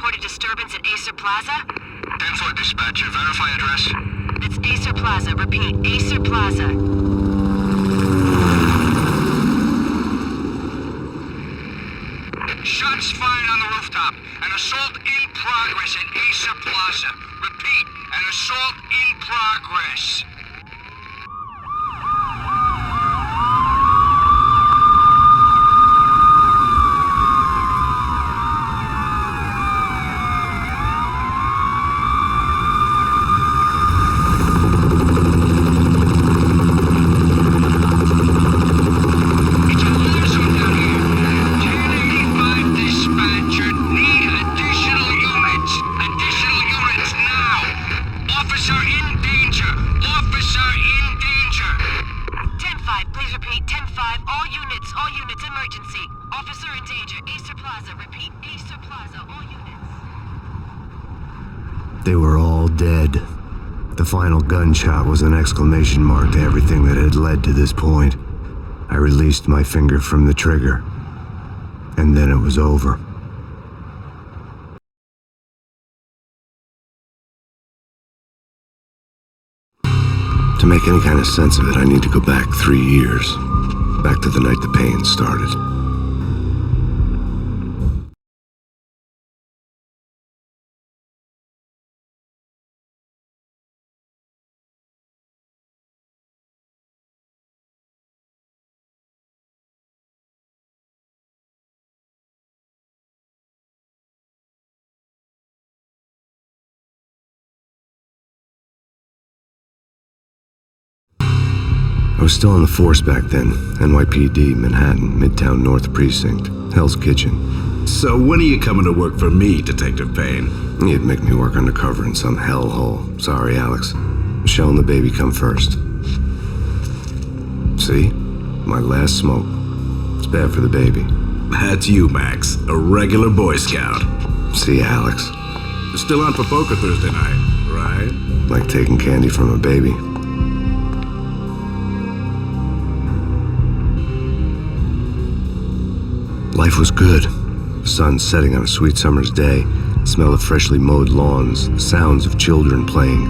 report a disturbance at Acer Plaza? 10-4 dispatcher, verify address. It's Acer Plaza. Repeat, Acer Plaza. Shots fired on the rooftop. An assault in progress at Acer Plaza. Repeat, an assault in progress. They were all dead. The final gunshot was an exclamation mark to everything that had led to this point. I released my finger from the trigger, and then it was over. To make any kind of sense of it, I need to go back 3 years. Back to the night the pain started. I was still on the force back then. NYPD, Manhattan, Midtown North Precinct, Hell's Kitchen. So when are you coming to work for me, Detective Payne? You'd make me work undercover in some hellhole. Sorry, Alex. Michelle and the baby come first. See? My last smoke. It's bad for the baby. That's you, Max. A regular Boy Scout. See, Alex. Still on for poker Thursday night, right? Like taking candy from a baby. Life was good. The sun setting on a sweet summer's day, the smell of freshly mowed lawns, the sounds of children playing,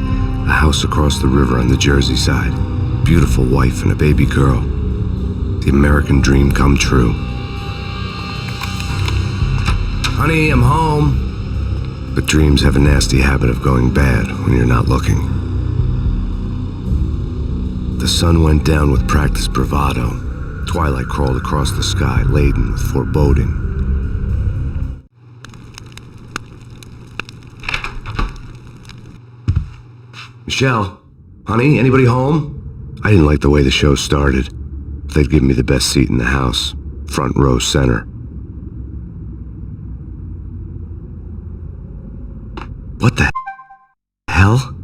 a house across the river on the Jersey side, beautiful wife and a baby girl. The American dream come true. Honey, I'm home. But dreams have a nasty habit of going bad when you're not looking. The sun went down with practiced bravado. Twilight crawled across the sky, laden with foreboding. Michelle, honey, anybody home? I didn't like the way the show started. They'd give me the best seat in the house, front row center. What the hell?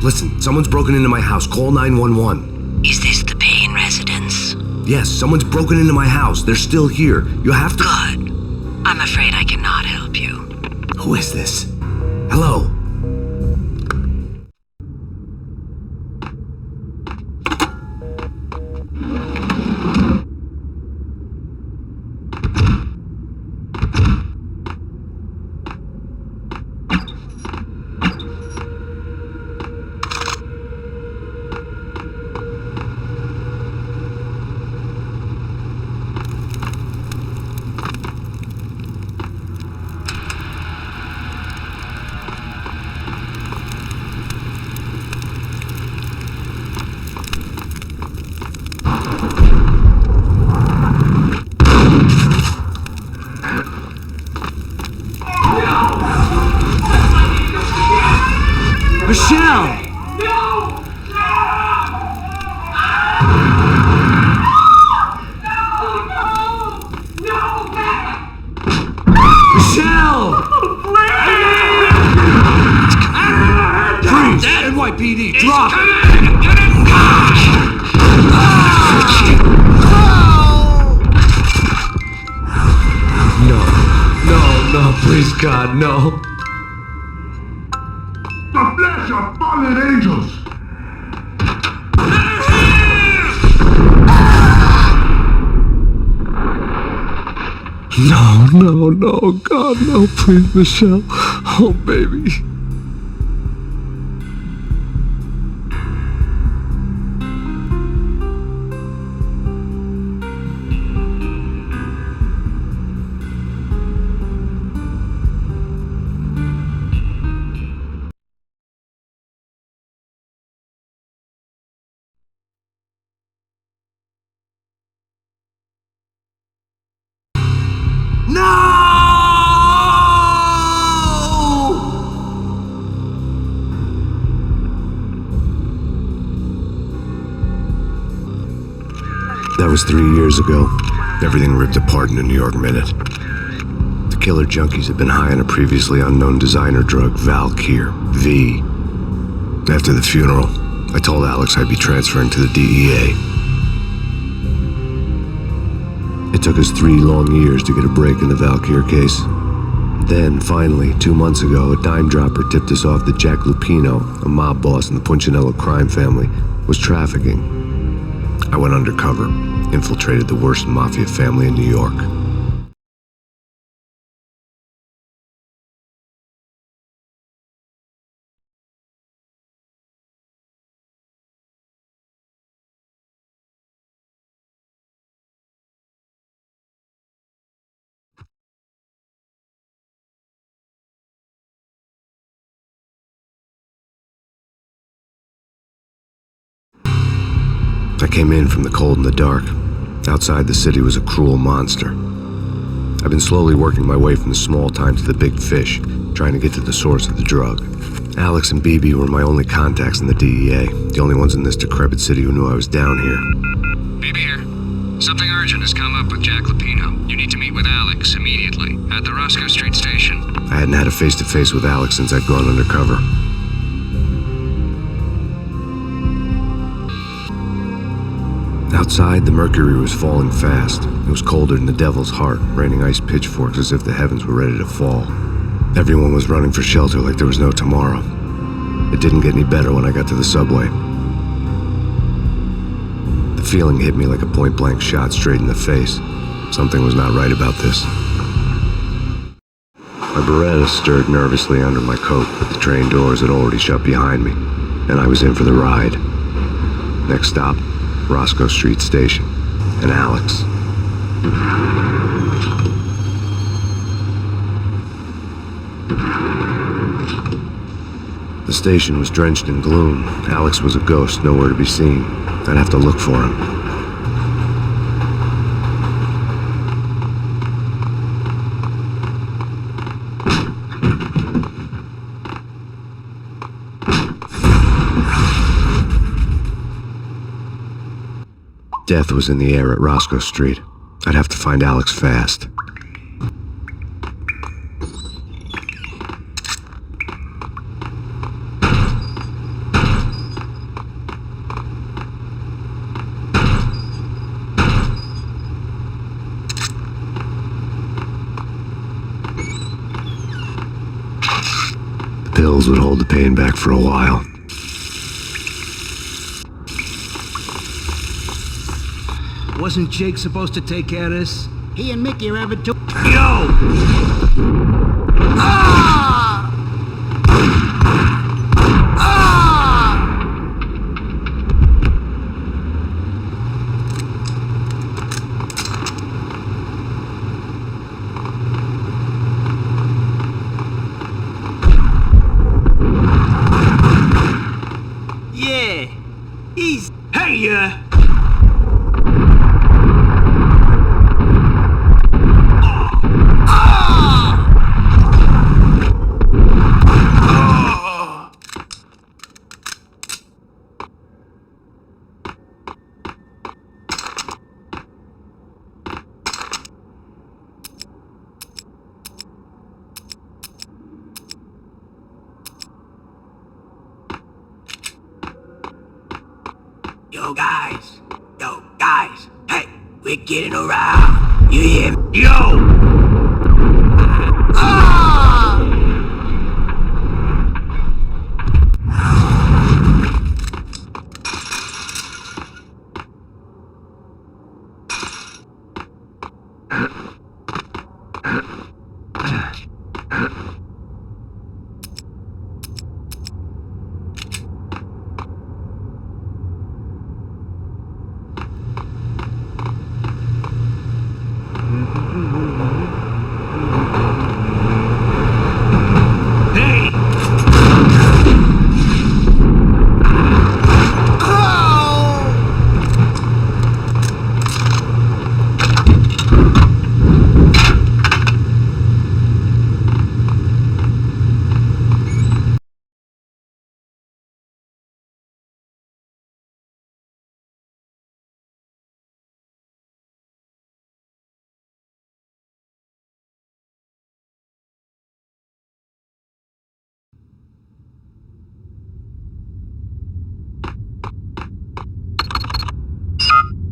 Listen, someone's broken into my house. Call 911. Is this the Payne residence? Yes, someone's broken into my house. They're still here. You have to... Good. I'm afraid I cannot help you. Who is this? Hello. Michelle! Michelle! Freeze! NYPD, drop it! No, please God, no. The flesh of fallen angels! No, God, no, please, Michelle. Oh, baby. That was 3 years ago. Everything ripped apart in a New York minute. The killer junkies had been high on a previously unknown designer drug, Valkyr, V. After the funeral, I told Alex I'd be transferring to the DEA. It took us 3 long years to get a break in the Valkyr case. Then, finally, 2 months ago, a dime dropper tipped us off that Jack Lupino, a mob boss in the Punchinello crime family, was trafficking. I went undercover, infiltrated the worst mafia family in New York. I came in from the cold and the dark. Outside, the city was a cruel monster. I've been slowly working my way from the small time to the big fish, trying to get to the source of the drug. Alex and BB were my only contacts in the DEA, the only ones in this decrepit city who knew I was down here. BB here. Something urgent has come up with Jack Lupino. You need to meet with Alex immediately at the Roscoe Street station. I hadn't had a face-to-face with Alex since I'd gone undercover. Outside, the mercury was falling fast. It was colder than the devil's heart, raining ice pitchforks as if the heavens were ready to fall. Everyone was running for shelter like there was no tomorrow. It didn't get any better when I got to the subway. The feeling hit me like a point-blank shot straight in the face. Something was not right about this. My Beretta stirred nervously under my coat, but the train doors had already shut behind me, and I was in for the ride. Next stop, Roscoe Street Station, and Alex. The station was drenched in gloom. Alex was a ghost, nowhere to be seen. I'd have to look for him. Death was in the air at Roscoe Street. I'd have to find Alex fast. The pills would hold the pain back for a while. Wasn't Jake supposed to take care of this? He and Mickey are having too. Yo! Yeah. He's. Hey, Yo, guys. Hey, we're getting around. You hear me? Yo!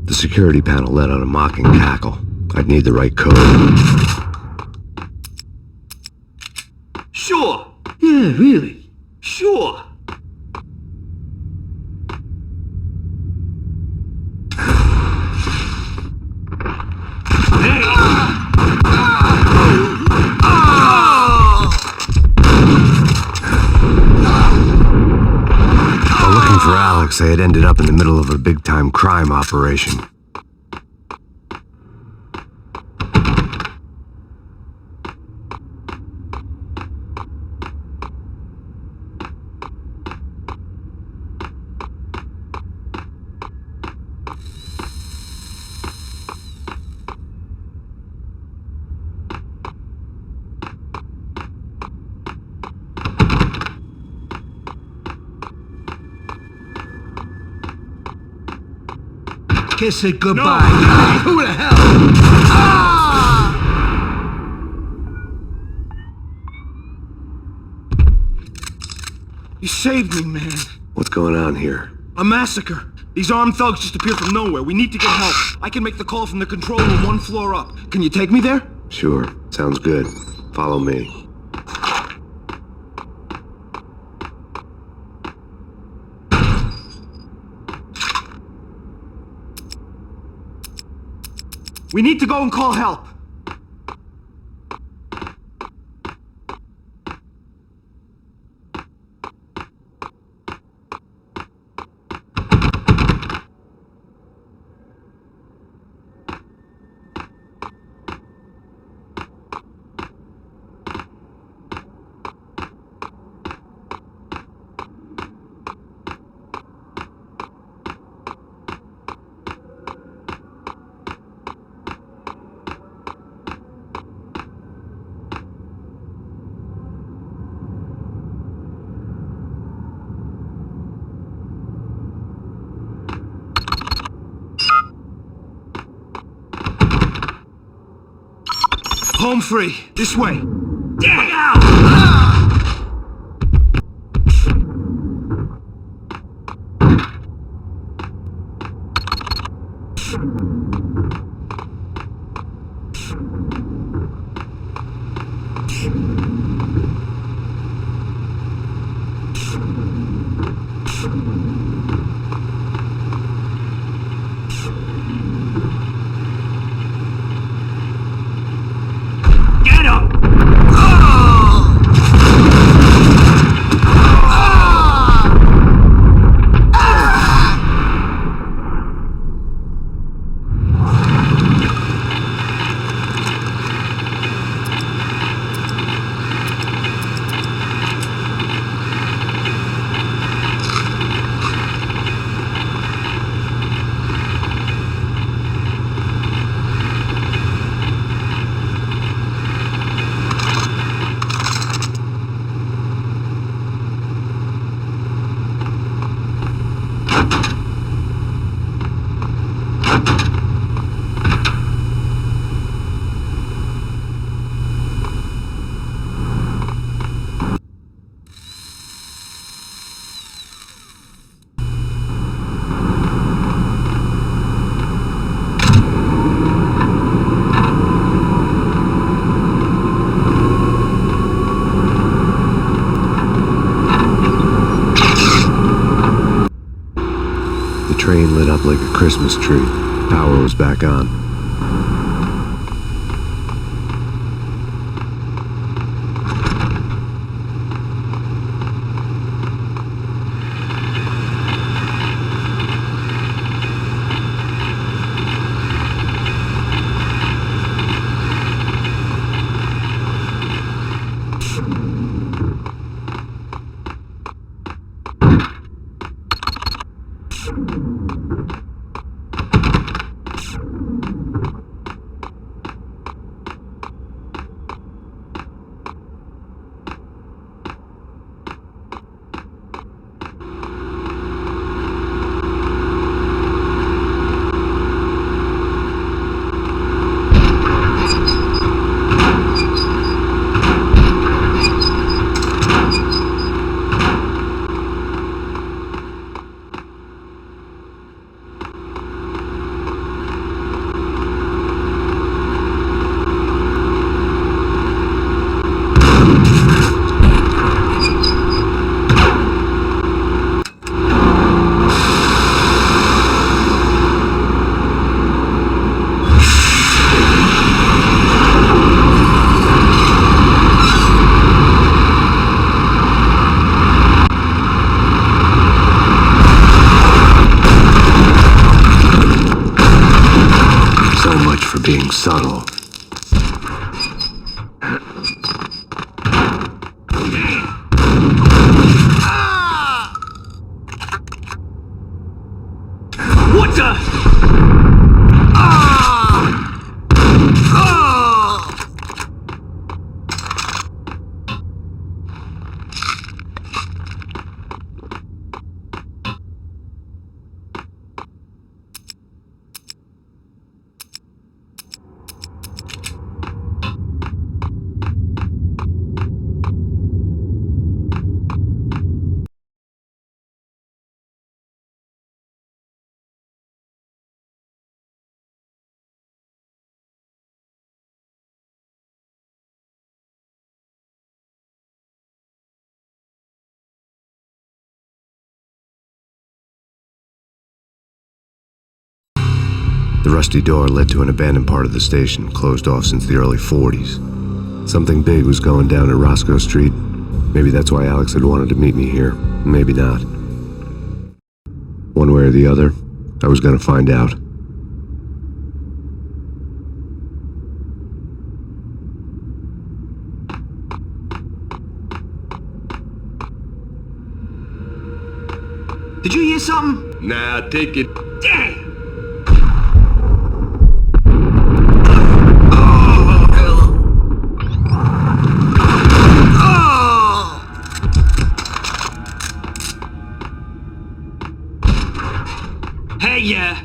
The security panel let out a mocking cackle. I'd need the right code. Sure! Yeah, really? Sure! While looking for Alex, I had ended up in the middle of a big-time crime operation. Kiss it goodbye. No. Who the hell? You saved me, man. What's going on here? A massacre. These armed thugs just appeared from nowhere. We need to get help. I can make the call from the control room one floor up. Can you take me there? Sure, sounds good. Follow me. We need to go and call help. Home free. This way. Get out! train lit up like a Christmas tree. Power was back on. Being subtle. What the? The rusty door led to an abandoned part of the station, closed off since the early 40s. Something big was going down at Roscoe Street. Maybe that's why Alex had wanted to meet me here. Maybe not. One way or the other, I was gonna find out. Did you hear something? Nah, take it. Damn! Hey, yeah.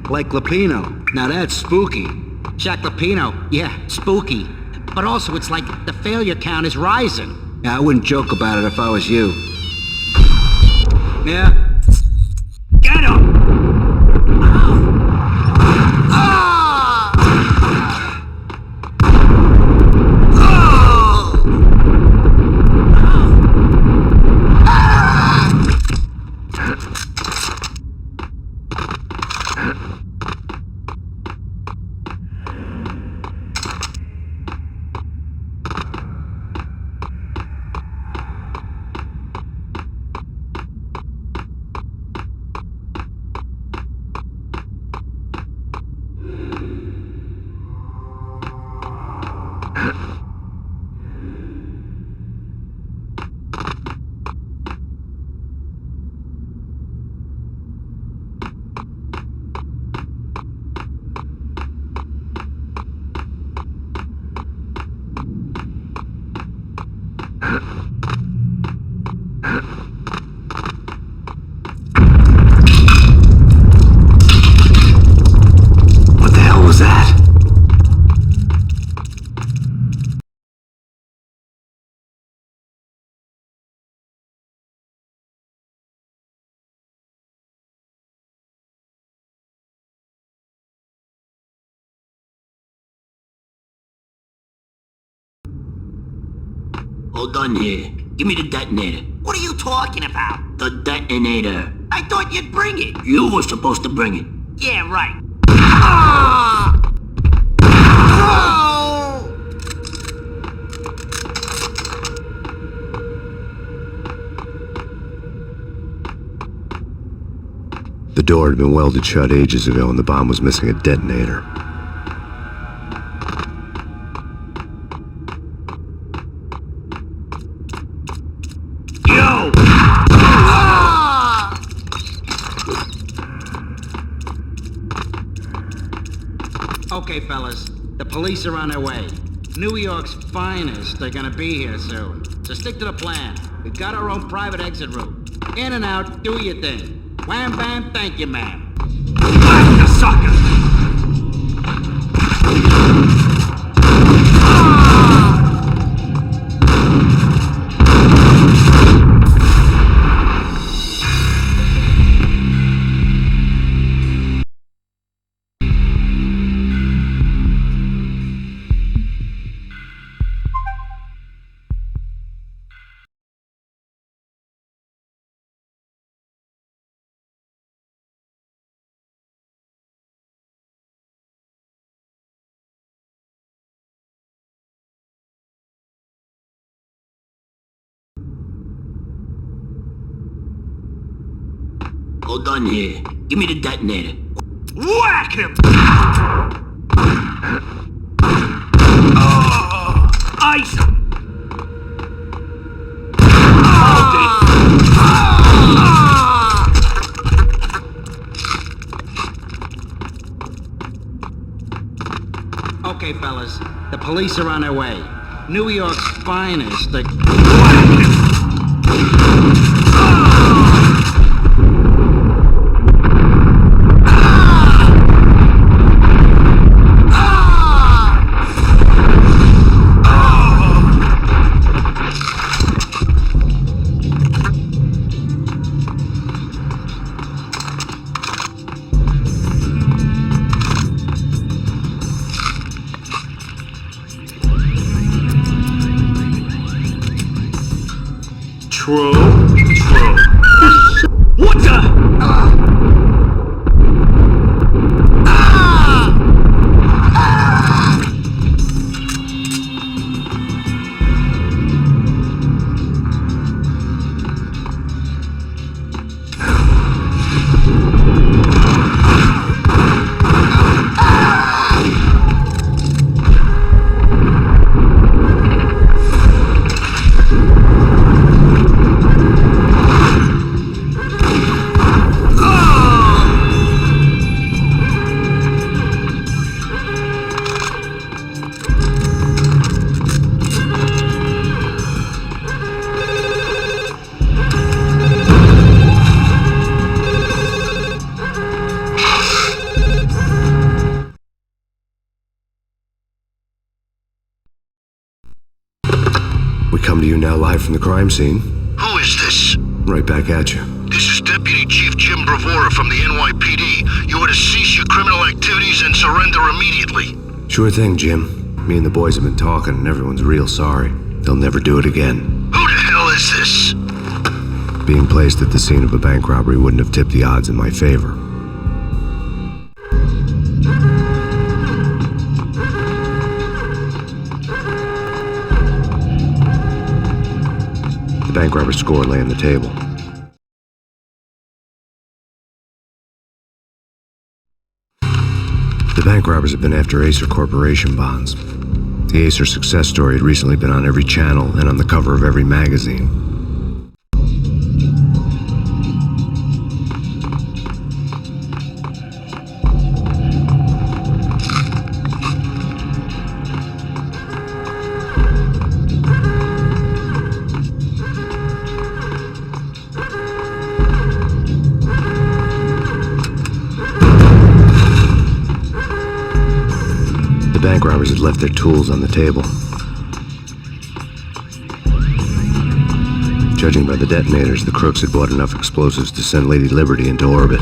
Like Lapino. Now that's spooky. Jack Lapino, yeah, spooky. But also, it's like the failure count is rising. Yeah, I wouldn't joke about it if I was you. Yeah? Get him! Hold on here. Give me the detonator. What are you talking about? The detonator. I thought you'd bring it. You were supposed to bring it. Yeah, right. Ah! Oh! The door had been welded shut ages ago and the bomb was missing a detonator. Yo! Ah! Okay, fellas. The police are on their way. New York's finest are gonna be here soon. So stick to the plan. We've got our own private exit route. In and out, do your thing. Wham bam, thank you, ma'am. Blast the sucker! Hold on here. Give me the detonator. Whack him! Ice! Okay, fellas. The police are on their way. New York's finest are... What the? We come to you now live from the crime scene. Who is this? Right back at you. This is Deputy Chief Jim Bravura from the NYPD. You are to cease your criminal activities and surrender immediately. Sure thing, Jim. Me and the boys have been talking and everyone's real sorry. They'll never do it again. Who the hell is this? Being placed at the scene of a bank robbery wouldn't have tipped the odds in my favor. The bank robber's score lay on the table. The bank robbers have been after Acer Corporation bonds. The Acer success story had recently been on every channel and on the cover of every magazine. The bank robbers had left their tools on the table. Judging by the detonators, the crooks had bought enough explosives to send Lady Liberty into orbit.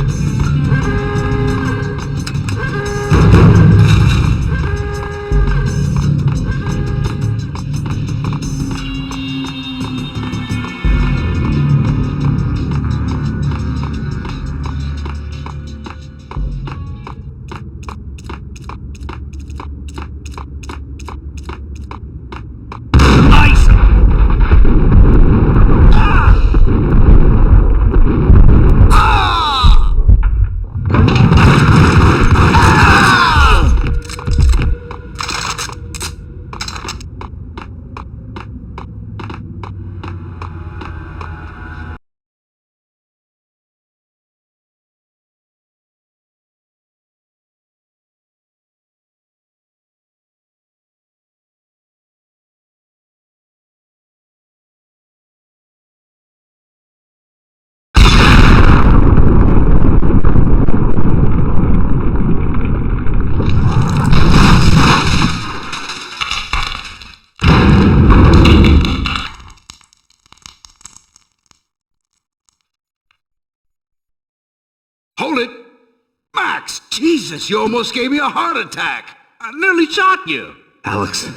Hold it! Max! Jesus, you almost gave me a heart attack! I nearly shot you! Alex,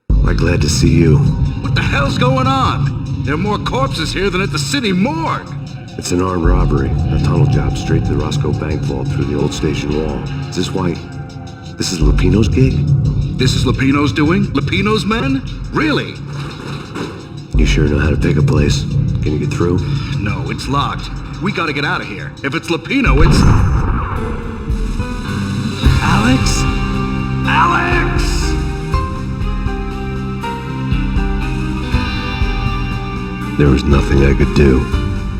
I'm glad to see you. What the hell's going on? There are more corpses here than at the city morgue! It's an armed robbery. A tunnel job straight to the Roscoe Bank vault through the old station wall. Is this why... This is Lupino's gig? This is Lupino's doing? Lupino's men? Really? You sure know how to pick a place. Can you get through? No, it's locked. We gotta get out of here. If it's Lupino, it's... Alex? Alex! There was nothing I could do.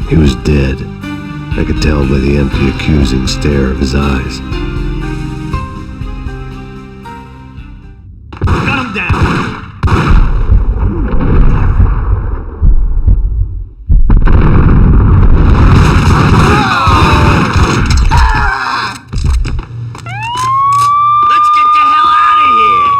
He was dead. I could tell by the empty, accusing stare of his eyes. Gun him down! Let's get the hell out of here!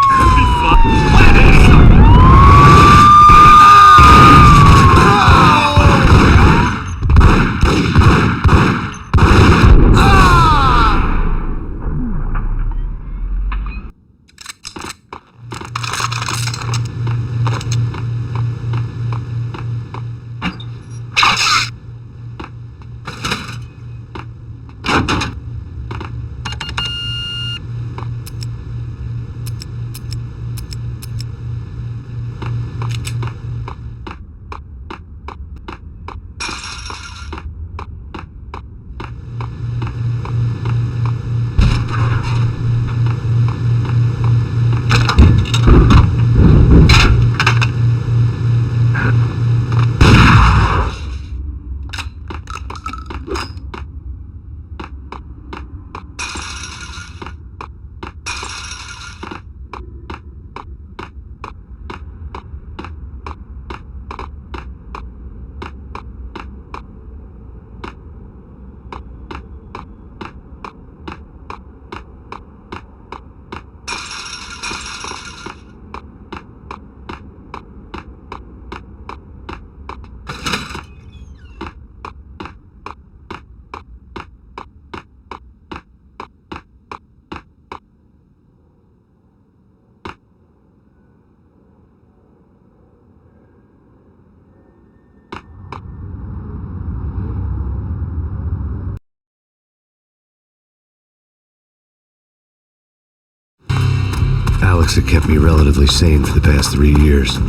Alex had kept me relatively sane for the past 3 years.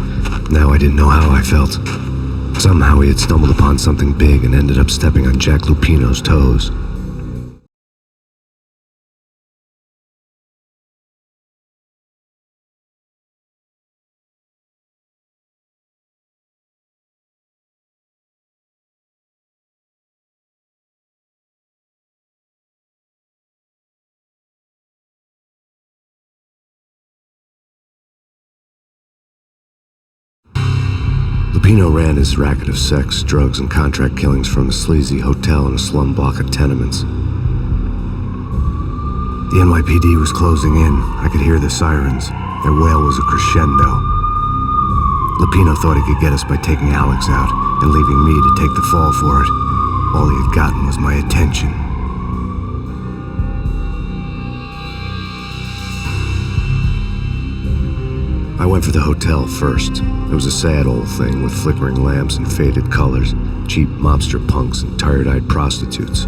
Now I didn't know how I felt. Somehow he had stumbled upon something big and ended up stepping on Jack Lupino's toes. Lupino ran his racket of sex, drugs, and contract killings from a sleazy hotel in a slum block of tenements. The NYPD was closing in. I could hear the sirens. Their wail was a crescendo. Lupino thought he could get us by taking Alex out and leaving me to take the fall for it. All he had gotten was my attention. I went for the hotel first. It was a sad old thing with flickering lamps and faded colors, cheap mobster punks and tired-eyed prostitutes.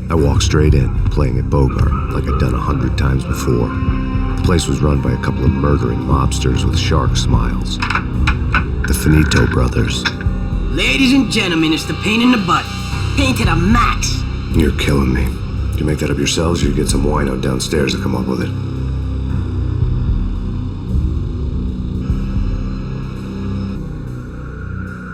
I walked straight in, playing at Bogart like I'd done 100 times before. The place was run by a couple of murdering mobsters with shark smiles. The Finito brothers. Ladies and gentlemen, it's the pain in the butt. Pain to the max. You're killing me. Did you make that up yourselves, or you get some wino downstairs to come up with it?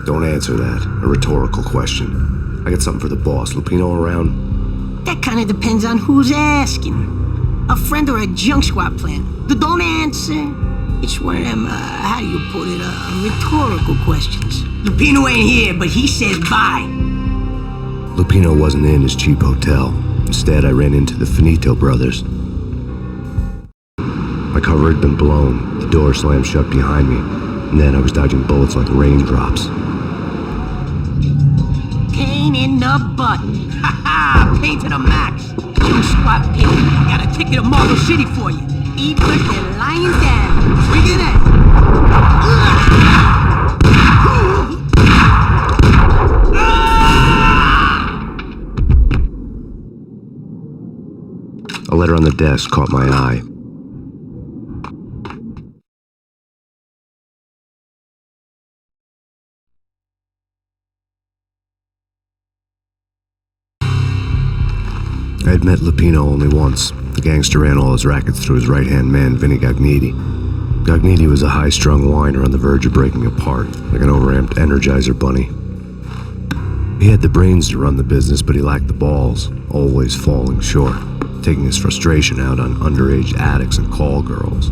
Don't answer that. A rhetorical question. I got something for the boss. Lupino around? That kind of depends on who's asking. A friend or a junk squad plan. Don't answer. It's one of them, how do you put it, rhetorical questions. Lupino ain't here, but he says bye. Lupino wasn't in his cheap hotel. Instead, I ran into the Finito brothers. My cover had been blown. The door slammed shut behind me. And then I was dodging bullets like raindrops. Pain in the the button. Ha ha! Paint to the max. Junk squad paint. Got a ticket to Marble City for you. Eat but they're lying down. Swing it in. A letter on the desk caught my eye. I had met Lupino only once. The gangster ran all his rackets through his right-hand man, Vinny Gagniti. Gagniti was a high-strung whiner on the verge of breaking apart, like an overamped Energizer bunny. He had the brains to run the business, but he lacked the balls, always falling short, taking his frustration out on underage addicts and call girls.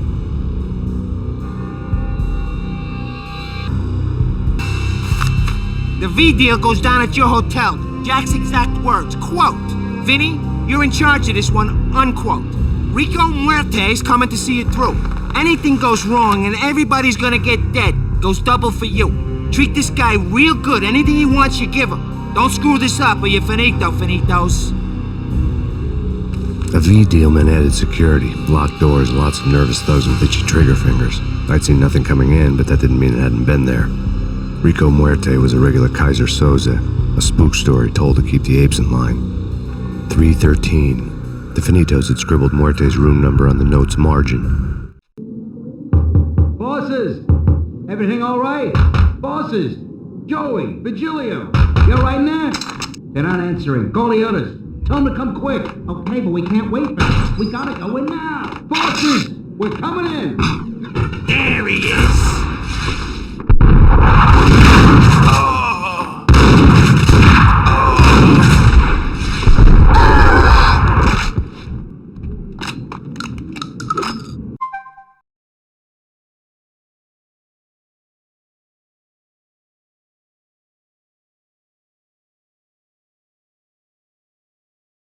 The V deal goes down at your hotel. Jack's exact words, quote, "Vinny, you're in charge of this one," unquote. Rico Muerte's coming to see it through. Anything goes wrong and everybody's gonna get dead. Goes double for you. Treat this guy real good. Anything he wants, you give him. Don't screw this up or you're finito, finitos. A V deal meant added security, locked doors, and lots of nervous thugs with itchy trigger fingers. I'd seen nothing coming in, but that didn't mean it hadn't been there. Rico Muerte was a regular Kaiser Soze, a spook story told to keep the apes in line. 313. The Finitos had scribbled Muerte's room number on the note's margin. Bosses! Everything all right? Bosses! Joey! Vigilio! You all right in there? They're not answering. Call the others. Tell them to come quick. Okay, but we can't wait for them. We gotta go in now. Bosses! We're coming in!